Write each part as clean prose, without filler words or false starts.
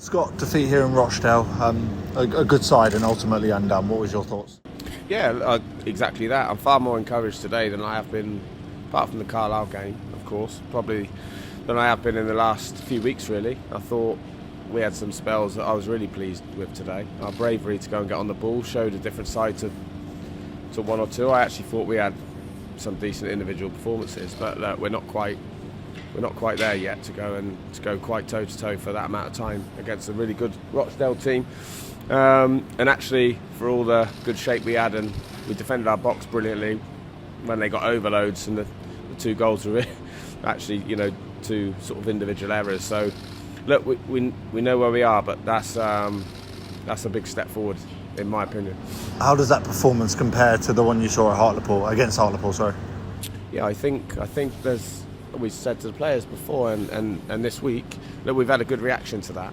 Scott, defeat here in Rochdale, a good side and ultimately undone. What was your thoughts? Yeah, exactly that. I'm far more encouraged today than I have been, apart from the Carlisle game, of course, probably than I have been in the last few weeks, really. I thought we had some spells that I was really pleased with today. Our bravery to go and get on the ball showed a different side to one or two. I actually thought we had some decent individual performances, but we're not quite there yet to go quite toe to toe for that amount of time against a really good Rochdale team. And actually, for all the good shape we had, and we defended our box brilliantly when they got overloads, and the two goals were actually, two sort of individual errors. So look, we know where we are, but that's a big step forward, in my opinion. How does that performance compare to the one you saw at against Hartlepool? Sorry. Yeah, I think there's. We said to the players before and this week that we've had a good reaction to that.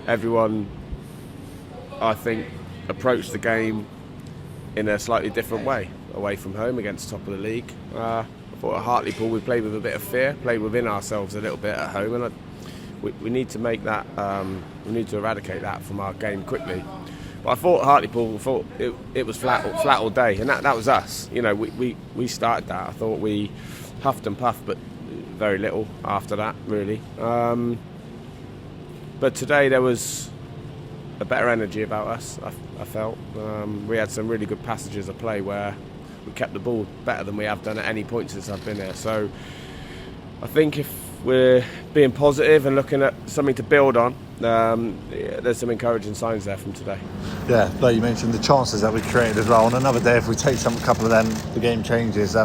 Everyone, I think, approached the game in a slightly different way, away from home against top of the league. I thought at Hartlepool we played with a bit of fear, played within ourselves a little bit at home, and we need to make that. We need to eradicate that from our game quickly. But I thought Hartlepool, it was flat all day, and that was us. We started that. I thought we huffed and puffed, but very little after that, really. But today there was a better energy about us, I felt. We had some really good passages of play where we kept the ball better than we have done at any point since I've been here. So I think if we're being positive and looking at something to build on, there's some encouraging signs there from today. Yeah, like you mentioned, the chances that we created as well. On another day, if we take a couple of them, the game changes.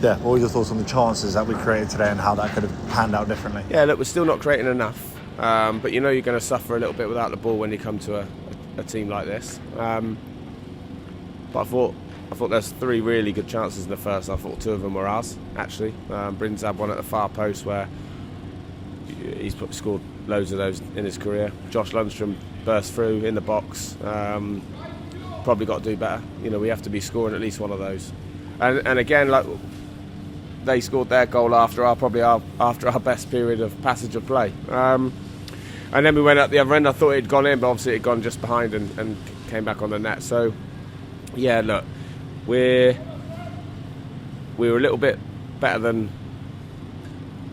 What were your thoughts on the chances that we created today and how that could have panned out differently? Yeah, look, we're still not creating enough, but you're going to suffer a little bit without the ball when you come to a team like this. But I thought there's three really good chances in the first. I thought two of them were ours, actually. Bryn's had one at the far post where he's scored loads of those in his career. Josh Lundstrom burst through in the box. Probably got to do better. We have to be scoring at least one of those. And again, like, they scored their goal after our best period of passage of play. And then we went at the other end. I thought it'd gone in, but obviously it'd gone just behind and came back on the net. So yeah, look, we were a little bit better than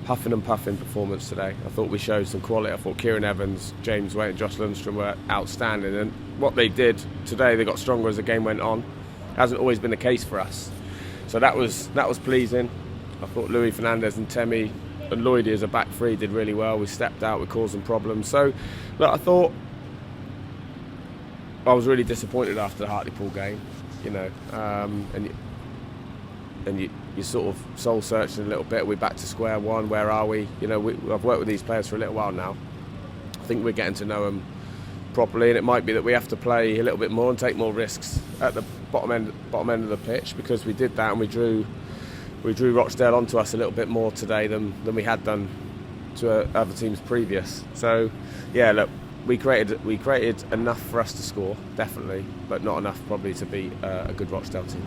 huffing and puffing performance today. I thought we showed some quality. I thought Kieran Evans, James Waite and Josh Lundstrom were outstanding, and what they did today, they got stronger as the game went on. It hasn't always been the case for us, so that was pleasing. I thought Louis Fernandez and Temi and Lloydie as a back three did really well. We stepped out, we caused some problems. So look, I thought I was really disappointed after the Hartlepool game, and you sort of soul searching a little bit. We're back to square one. Where are we? I've worked with these players for a little while now. I think we're getting to know them properly, and it might be that we have to play a little bit more and take more risks at the bottom end of the pitch, because we did that and we drew Rochdale onto us a little bit more today than we had done to other teams previous. So yeah, look, we created enough for us to score, definitely, but not enough probably to beat a good Rochdale team.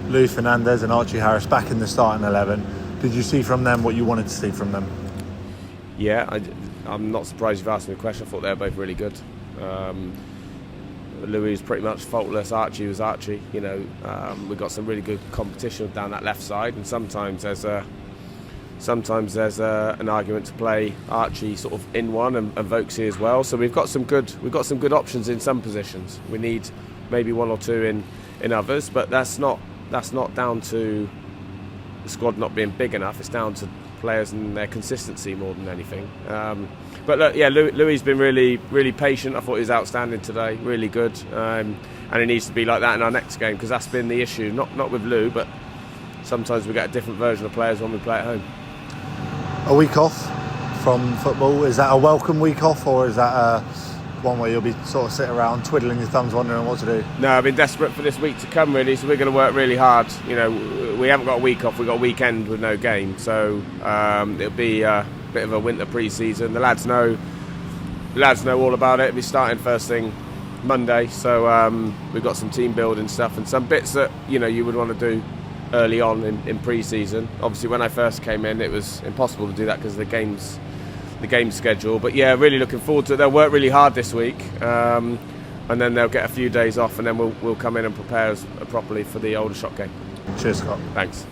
Louis Fernandez and Archie Harris back in the starting 11. Did you see from them what you wanted to see from them? Yeah, I'm not surprised you've asked me the question. I thought they were both really good. Louis was pretty much faultless. Archie was Archie. We got some really good competition down that left side, and sometimes there's an argument to play Archie sort of in one and Vokesy as well. So we've got some good options in some positions. We need maybe one or two in others, but that's not down to the squad not being big enough. It's down to players and their consistency more than anything. But look, yeah, Louis has been really, really patient. I thought he was outstanding today, really good, and it needs to be like that in our next game, because that's been the issue. Not with Lou, but sometimes we get a different version of players when we play at home. A week off from football, is that a welcome week off, or is that one where you'll be sort of sitting around twiddling your thumbs wondering what to do? No, I've been desperate for this week to come, really, so we're going to work really hard. We haven't got a week off, we've got a weekend with no game, so it'll be a bit of a winter pre-season. The lads know all about it. It'll be starting first thing Monday, so we've got some team building stuff and some bits that you would want to do early on in pre-season. Obviously when I first came in it was impossible to do that because the games the game schedule. But yeah, really looking forward to it. They'll work really hard this week, and then they'll get a few days off, and then we'll come in and prepare us properly for the Aldershot game. Cheers, Scott. Thanks.